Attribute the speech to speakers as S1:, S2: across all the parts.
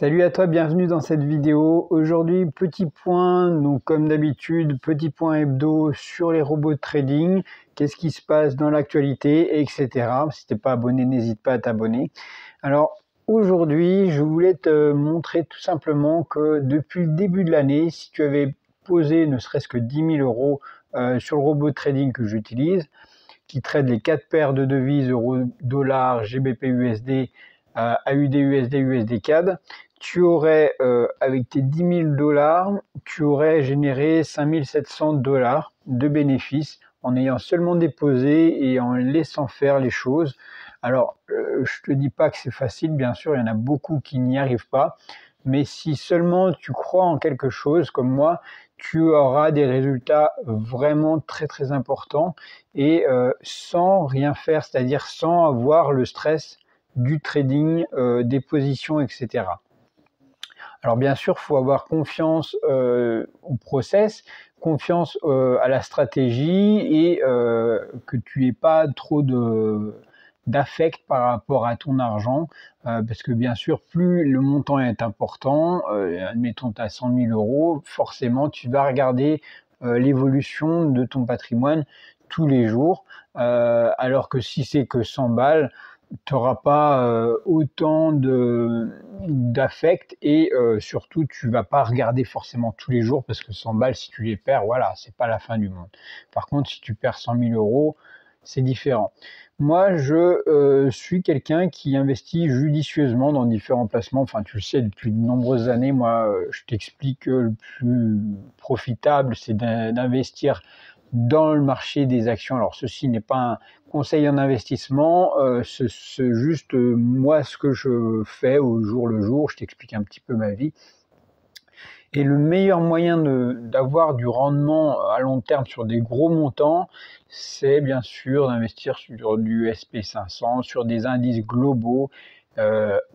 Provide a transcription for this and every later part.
S1: Salut à toi, bienvenue dans cette vidéo. Aujourd'hui, petit point, donc comme d'habitude, petit point hebdo sur les robots de trading, qu'est-ce qui se passe dans l'actualité, etc. Si t'es pas abonné, n'hésite pas à t'abonner. Alors aujourd'hui, je voulais te montrer tout simplement que depuis le début de l'année, si tu avais posé ne serait-ce que 10 000 euros sur le robot de trading que j'utilise, qui trade les 4 paires de devises euro, dollar, GBP, USD, AUD, USD, USD CAD, tu aurais, avec tes 10 000 dollars, tu aurais généré 5 700 dollars de bénéfices en ayant seulement déposé et en laissant faire les choses. Alors, je te dis pas que c'est facile, bien sûr, il y en a beaucoup qui n'y arrivent pas, mais si seulement tu crois en quelque chose comme moi, tu auras des résultats vraiment très très importants et sans rien faire, c'est-à-dire sans avoir le stress du trading, des positions, etc. Alors bien sûr, il faut avoir confiance au process, confiance à la stratégie et que tu n'aies pas trop d'affect par rapport à ton argent, parce que bien sûr, plus le montant est important, admettons tu as 100 000 euros, forcément tu vas regarder l'évolution de ton patrimoine tous les jours, alors que si c'est que 100 balles, tu n'auras pas autant d'affect et surtout tu vas pas regarder forcément tous les jours parce que 100 balles, si tu les perds, voilà, c'est pas la fin du monde. Par contre, si tu perds 100 000 euros, c'est différent. Moi, je suis quelqu'un qui investit judicieusement dans différents placements. Enfin, tu le sais, depuis de nombreuses années, moi, je t'explique que le plus profitable, c'est d'investir dans le marché des actions. Alors, ceci n'est pas un conseil en investissement, c'est juste moi ce que je fais au jour le jour. Je t'explique un petit peu ma vie. Et le meilleur moyen d'avoir du rendement à long terme sur des gros montants, c'est bien sûr d'investir sur du SP500, sur des indices globaux,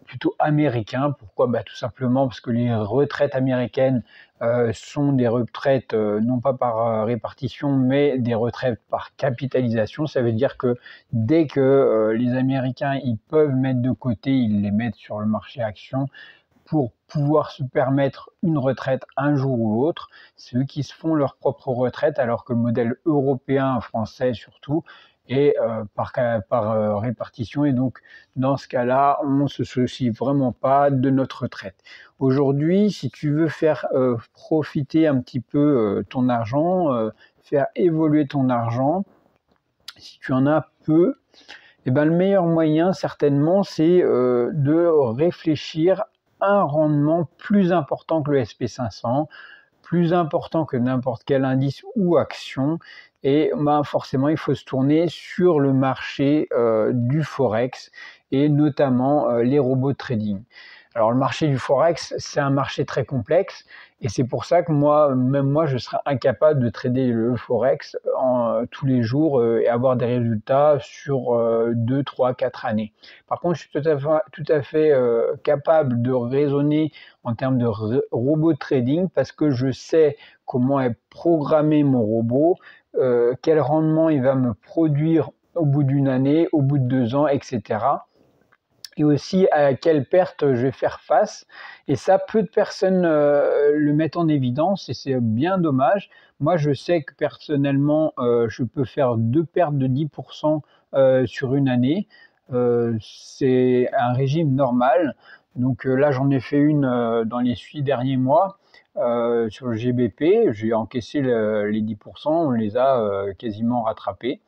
S1: plutôt américains. Pourquoi? Tout simplement parce que les retraites américaines sont des retraites non pas par répartition, mais des retraites par capitalisation. Ça veut dire que dès que les Américains ils peuvent mettre de côté, ils les mettent sur le marché action pour pouvoir se permettre une retraite un jour ou l'autre. C'est eux qui se font leur propre retraite, alors que le modèle européen, français surtout, est par répartition. Et donc, dans ce cas-là, on ne se soucie vraiment pas de notre retraite. Aujourd'hui, si tu veux faire profiter un petit peu ton argent, faire évoluer ton argent, si tu en as peu, eh ben, le meilleur moyen, certainement, c'est de réfléchir à un rendement plus important que le SP500, plus important que n'importe quel indice ou action. Et forcément, il faut se tourner sur le marché du Forex et notamment les robots de trading. Alors le marché du Forex, c'est un marché très complexe et c'est pour ça que même moi, je serais incapable de trader le Forex tous les jours et avoir des résultats sur 2, 3, 4 années. Par contre, je suis tout à fait capable de raisonner en termes de robot de trading parce que je sais comment est programmé mon robot, quel rendement il va me produire au bout d'une année, au bout de 2 ans, etc. Et aussi à quelle perte je vais faire face. Et ça, peu de personnes le mettent en évidence et c'est bien dommage. Moi, je sais que personnellement, je peux faire 2 pertes de 10% sur une année. C'est un régime normal. Donc là, j'en ai fait une dans les 6 derniers mois. Sur le GBP, j'ai encaissé les 10%, on les a quasiment rattrapés.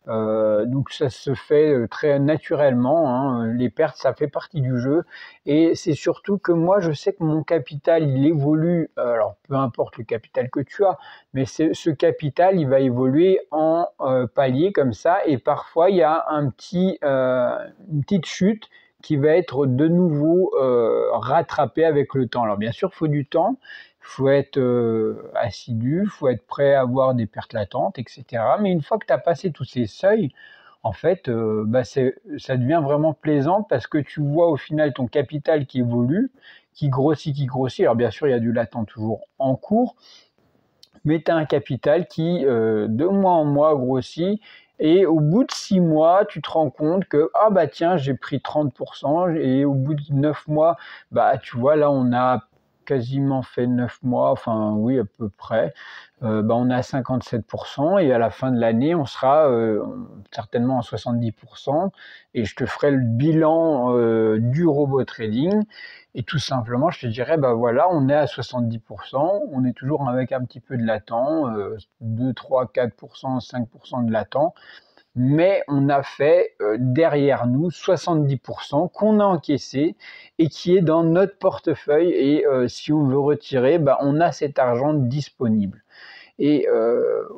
S1: Donc ça se fait très naturellement, hein. Les pertes, ça fait partie du jeu. Et c'est surtout que moi, je sais que mon capital, il évolue. Alors, peu importe le capital que tu as, mais ce capital, il va évoluer en palier comme ça. Et parfois, il y a une petite chute qui va être de nouveau rattrapée avec le temps. Alors, bien sûr, il faut du temps. Il faut être assidu, il faut être prêt à avoir des pertes latentes, etc. Mais une fois que tu as passé tous ces seuils, en fait, ça devient vraiment plaisant parce que tu vois au final ton capital qui évolue, qui grossit, qui grossit. Alors bien sûr, il y a du latent toujours en cours, mais tu as un capital qui, de mois en mois, grossit Et au bout de 6 mois, tu te rends compte que, ah bah tiens, j'ai pris 30%, et au bout de 9 mois, bah tu vois, là on a quasiment fait 9 mois, enfin oui à peu près, bah, on est à 57%, et à la fin de l'année, on sera certainement à 70%, et je te ferai le bilan du robot trading. Et tout simplement, je te dirais, bah voilà, on est à 70%, on est toujours avec un petit peu de latent, 2, 3, 4%, 5% de latent, mais on a fait derrière nous 70% qu'on a encaissé et qui est dans notre portefeuille, et si on veut retirer, bah, on a cet argent disponible. Et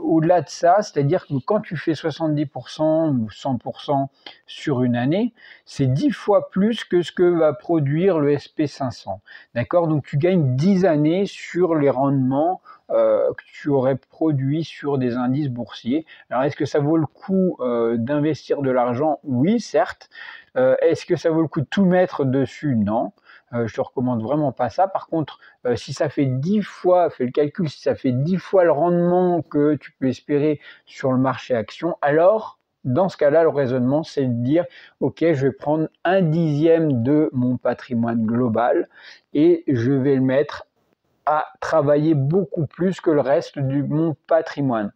S1: au-delà de ça, c'est-à-dire que quand tu fais 70% ou 100% sur une année, c'est 10 fois plus que ce que va produire le SP500. D'accord? Donc tu gagnes 10 années sur les rendements que tu aurais produits sur des indices boursiers. Alors est-ce que ça vaut le coup d'investir de l'argent? Oui, certes. Est-ce que ça vaut le coup de tout mettre dessus? Non. Je te recommande vraiment pas ça. Par contre, si ça fait 10 fois, fais le calcul, si ça fait 10 fois le rendement que tu peux espérer sur le marché action, alors dans ce cas-là, le raisonnement, c'est de dire, ok, je vais prendre 1/10 de mon patrimoine global et je vais le mettre à travailler beaucoup plus que le reste de mon patrimoine.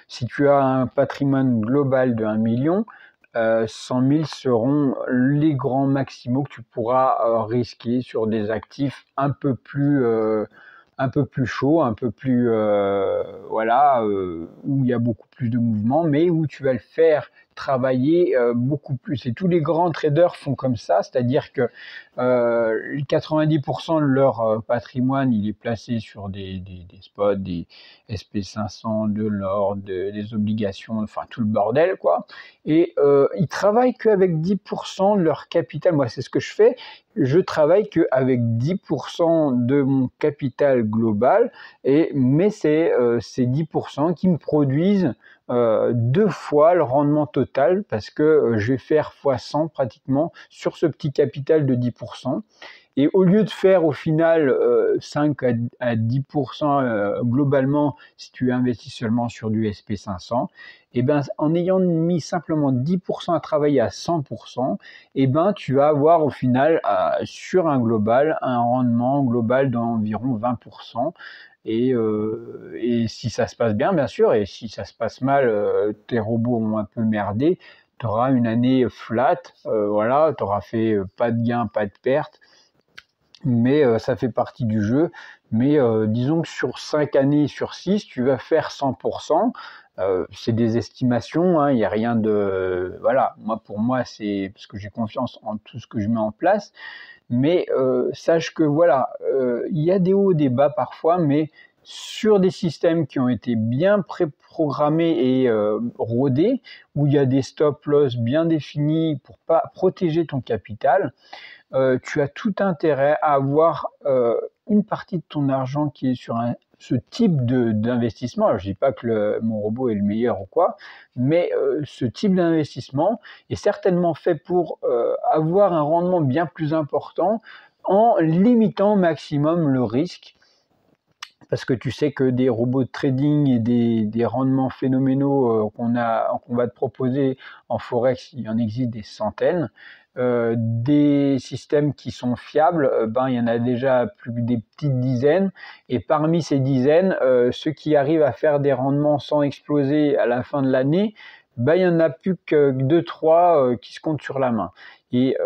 S1: Si tu as un patrimoine global de 1 million, 100 000 seront les grands maximaux que tu pourras risquer sur des actifs un peu plus chauds, un peu plus voilà, où il y a beaucoup plus de mouvements, mais où tu vas le faire travailler beaucoup plus. Et tous les grands traders font comme ça, c'est-à-dire que 90% de leur patrimoine, il est placé sur des spots, des SP500, de l'or, des obligations, enfin tout le bordel, quoi. Et ils travaillent qu'avec 10% de leur capital. Moi, c'est ce que je fais. Je travaille qu'avec 10% de mon capital global, mais c'est ces 10% qui me produisent 2 fois le rendement total, parce que je vais faire x100 pratiquement sur ce petit capital de 10%. Et au lieu de faire au final 5 à 10% globalement, si tu investis seulement sur du SP500, et ben, en ayant mis simplement 10% à travailler à 100%, et ben, tu vas avoir au final sur un global un rendement global d'environ 20%. Et si ça se passe bien sûr, et si ça se passe mal, tes robots ont un peu merdé, tu auras une année flat, voilà, tu auras fait pas de gain, pas de perte, mais ça fait partie du jeu. Mais disons que sur 5 années sur 6, tu vas faire 100%. C'est des estimations, hein, il n'y a rien de... Voilà, pour moi, c'est parce que j'ai confiance en tout ce que je mets en place. Mais sache que voilà, il y a des hauts, des bas parfois, mais sur des systèmes qui ont été bien préprogrammés et rodés, où il y a des stop-loss bien définis pour pas protéger ton capital, tu as tout intérêt à avoir une partie de ton argent qui est sur ce type d'investissement. Alors, je dis pas que mon robot est le meilleur ou quoi, mais ce type d'investissement est certainement fait pour avoir un rendement bien plus important en limitant au maximum le risque. Parce que tu sais que des robots de trading et des rendements phénoménaux qu'on va te proposer en Forex, il y en existe des centaines. Des systèmes qui sont fiables, ben, il y en a déjà plus que des petites dizaines. Et parmi ces dizaines, ceux qui arrivent à faire des rendements sans exploser à la fin de l'année, ben, il n'y en a plus que 2-3 qui se comptent sur la main. Et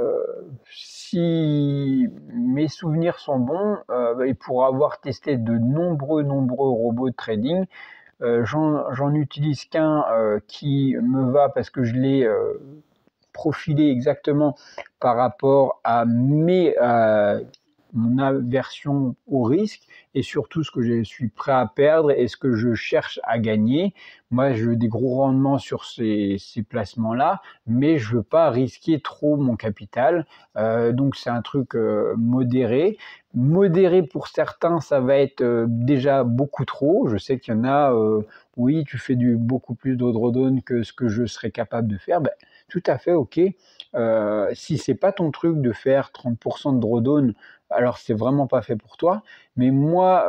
S1: si mes souvenirs sont bons, et pour avoir testé de nombreux robots de trading, j'en utilise qu'un qui me va parce que je l'ai profilé exactement par rapport à mon aversion au risque, et surtout ce que je suis prêt à perdre et ce que je cherche à gagner. Moi, je veux des gros rendements sur ces placements-là, mais je veux pas risquer trop mon capital. Donc c'est un truc modéré. Modéré pour certains, ça va être déjà beaucoup trop. Je sais qu'il y en a, oui, tu fais beaucoup plus de drawdown que ce que je serais capable de faire. Ben, tout à fait, ok. Si c'est pas ton truc de faire 30% de drawdown, alors c'est vraiment pas fait pour toi. Mais moi,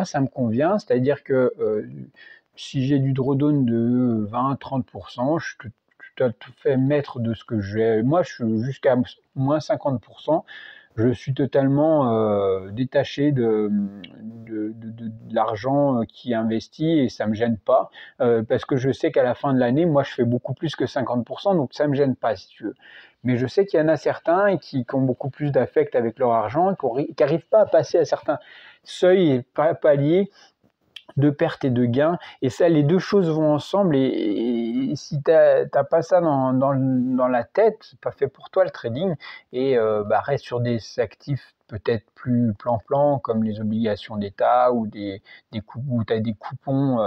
S1: ça me convient, c'est-à-dire que si j'ai du drawdown de 20-30%, je suis tout à fait maître de ce que j'ai. Moi, je suis jusqu'à moins 50%. Je suis totalement détaché de l'argent qui est investi et ça me gêne pas parce que je sais qu'à la fin de l'année, moi, je fais beaucoup plus que 50%, donc ça me gêne pas si tu veux. Mais je sais qu'il y en a certains qui ont beaucoup plus d'affect avec leur argent, qui n'arrivent pas à passer à certains seuils et paliers de perte et de gain. Et ça, les deux choses vont ensemble. Et si tu n'as pas ça dans la tête, c'est pas fait pour toi le trading. Et reste sur des actifs peut-être plus plan-plan, comme les obligations d'État ou où tu as des coupons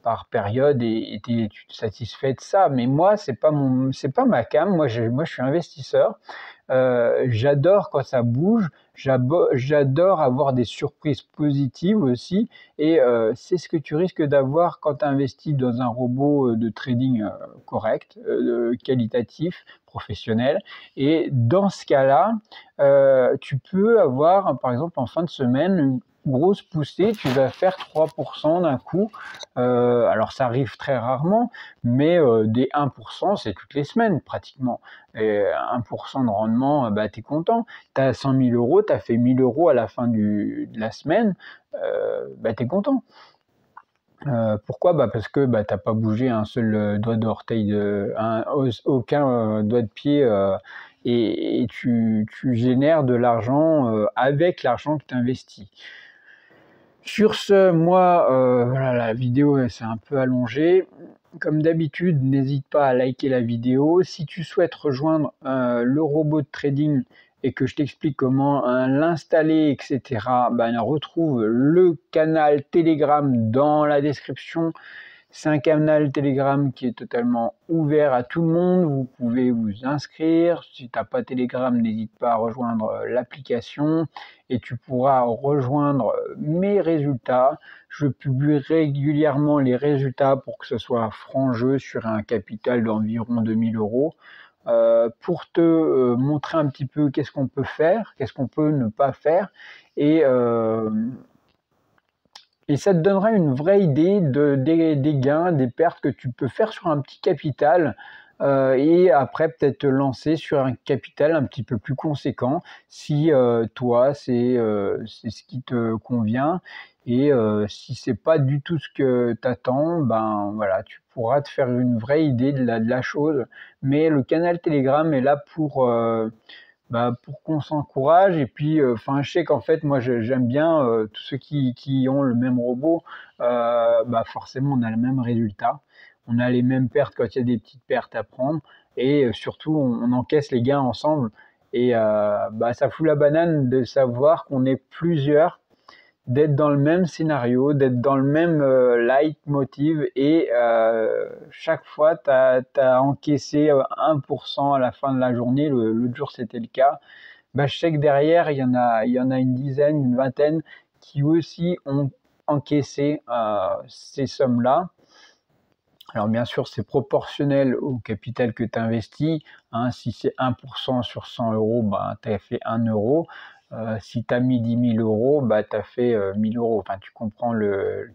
S1: par période et tu te satisfais de ça. Mais moi, c'est pas ma cam. Moi, je suis investisseur. J'adore quand ça bouge, j'adore avoir des surprises positives aussi, et c'est ce que tu risques d'avoir quand tu investis dans un robot de trading correct, qualitatif, professionnel. Et dans ce cas-là, tu peux avoir, par exemple, en fin de semaine, une grosse poussée, tu vas faire 3% d'un coup. Alors ça arrive très rarement, mais des 1%, c'est toutes les semaines pratiquement. Et 1% de rendement, tu es content. Tu as 100 000 euros, tu as fait 1000 euros à la fin de la semaine, tu es content. Pourquoi? Parce que tu n'as pas bougé un seul doigt d'orteil, aucun doigt de pied, et tu génères de l'argent avec l'argent que tu investis. Sur ce, moi, voilà, la vidéo c'est un peu allongée. Comme d'habitude, n'hésite pas à liker la vidéo. Si tu souhaites rejoindre le robot de trading et que je t'explique comment l'installer, etc., retrouve le canal Telegram dans la description. C'est un canal Telegram qui est totalement ouvert à tout le monde. Vous pouvez vous inscrire. Si tu n'as pas Telegram, n'hésite pas à rejoindre l'application et tu pourras rejoindre mes résultats. Je publie régulièrement les résultats pour que ce soit franc jeu sur un capital d'environ 2000 euros. Pour te montrer un petit peu qu'est-ce qu'on peut faire, qu'est-ce qu'on peut ne pas faire. Et ça te donnera une vraie idée des gains, des pertes que tu peux faire sur un petit capital et après peut-être te lancer sur un capital un petit peu plus conséquent si toi c'est ce qui te convient et si c'est pas du tout ce que tu attends, voilà, tu pourras te faire une vraie idée de la chose. Mais le canal Telegram est là pour qu'on s'encourage et puis je sais qu'en fait moi j'aime bien tous ceux qui ont le même robot, forcément on a le même résultat, on a les mêmes pertes quand il y a des petites pertes à prendre et surtout on encaisse les gains ensemble et ça fout la banane de savoir qu'on est plusieurs, d'être dans le même scénario, d'être dans le même leitmotiv et chaque fois tu as encaissé 1% à la fin de la journée. L'autre jour c'était le cas. Je sais que derrière il y en a une dizaine, une vingtaine qui aussi ont encaissé ces sommes-là. Alors bien sûr c'est proportionnel au capital que tu investis, hein. Si c'est 1% sur 100 euros, tu as fait 1 euro. Si tu as mis 10 000 euros, tu as fait 1000 euros. Enfin, tu comprends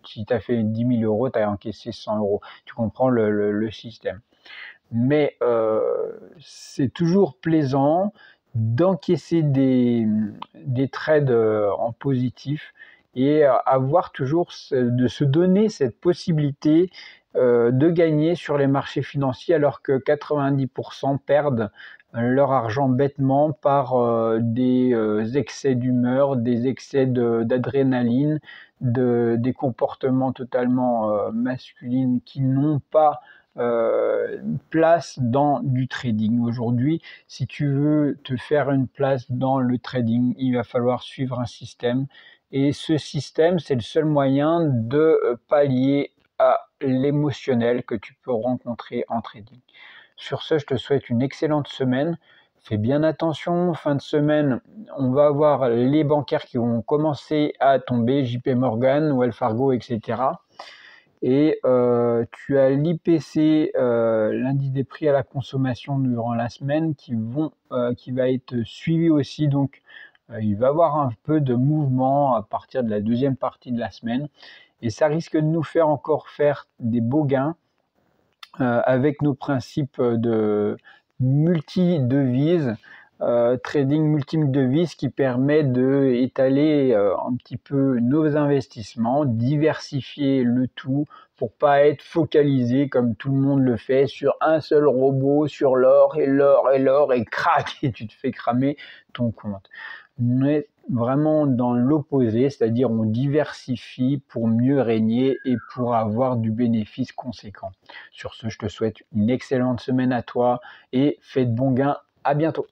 S1: si tu as fait 10 000 euros, tu as encaissé 100 euros. Tu comprends le système. Mais c'est toujours plaisant d'encaisser des trades en positif et avoir toujours de se donner cette possibilité de gagner sur les marchés financiers alors que 90% perdent leur argent bêtement par des excès d'humeur, des excès d'adrénaline, des comportements totalement masculins qui n'ont pas place dans du trading. Aujourd'hui, si tu veux te faire une place dans le trading, il va falloir suivre un système. Et ce système, c'est le seul moyen de pallier à l'émotionnel que tu peux rencontrer en trading. Sur ce, je te souhaite une excellente semaine. Fais bien attention, fin de semaine, on va avoir les bancaires qui vont commencer à tomber, JP Morgan, Wells Fargo, etc. Et tu as l'IPC, l'indice des prix à la consommation durant la semaine qui va être suivi aussi. Donc il va y avoir un peu de mouvement à partir de la deuxième partie de la semaine. et ça risque de nous faire encore faire des beaux gains avec nos principes de multi-devises, trading multi-devises qui permet d'étaler un petit peu nos investissements, diversifier le tout pour pas être focalisé comme tout le monde le fait sur un seul robot, sur l'or et l'or et l'or et crac, et tu te fais cramer ton compte. On est vraiment dans l'opposé, c'est-à-dire on diversifie pour mieux régner et pour avoir du bénéfice conséquent. Sur ce, je te souhaite une excellente semaine à toi et fais de bons gains. À bientôt.